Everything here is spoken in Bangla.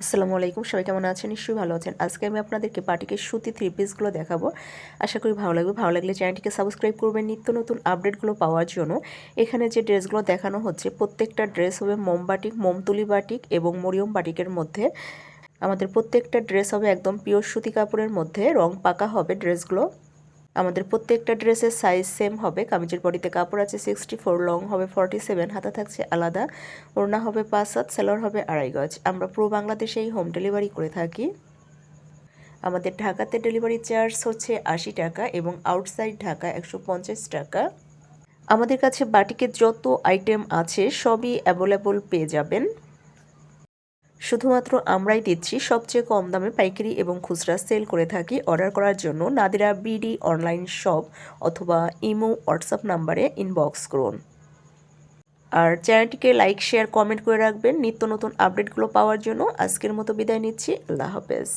আসসালামু আলাইকুম, সবাই কেমন আছেন? নিশ্চয়ই ভালো আছেন। আজকে আমি আপনাদেরকে বাটিকের সুতি থ্রি পিসগুলো দেখাবো। আশা করি ভালো লাগবে। ভালো লাগলে চ্যানেলটিকে সাবস্ক্রাইব করবেন নিত্য নতুন আপডেটগুলো পাওয়ার জন্য। এখানে যে ড্রেসগুলো দেখানো হচ্ছে প্রত্যেকটা ড্রেস হবে মোম বাটিক, মোমতুলি বাটিক এবং মরিয়ম বাটিকের মধ্যে। আমাদের প্রত্যেকটা ড্রেস হবে একদম পিওর সুতি কাপড়ের মধ্যে, রং পাকা হবে ড্রেসগুলো। আমাদের প্রত্যেকটা ড্রেসের সাইজ সেম হবে। কামিজের বডিতে কাপড় আছে 64, লং হবে 47, হাতা থাকছে আলাদা, ওড়না হবে 5 হাত, সালোয়ার হবে 2.5 গজ। আমরা পুরো বাংলাদেশেই হোম ডেলিভারি করে থাকি। আমাদের ঢাকাতে ডেলিভারি চার্জ হচ্ছে 80 টাকা এবং আউটসাইড ঢাকা 150 টাকা। আমাদের কাছে বাটিকের যত আইটেম আছে সবই অ্যাভেলেবল পেয়ে যাবেন। শুধুমাত্র আমরাই দিচ্ছি সবচেয়ে কম দামে পাইকারি এবং খুচরা সেল করে থাকি। অর্ডার করার জন্য নাদিরা বিডি অনলাইন শপ অথবা ইমো হোয়াটসঅ্যাপ নাম্বারে ইনবক্স করুন। আর চ্যানেলটিকে লাইক, শেয়ার, কমেন্ট করে রাখবেন নিত্য নতুন আপডেটগুলো পাওয়ার জন্য। আজকের মতো বিদায় নিচ্ছি। আল্লাহ হাফেজ।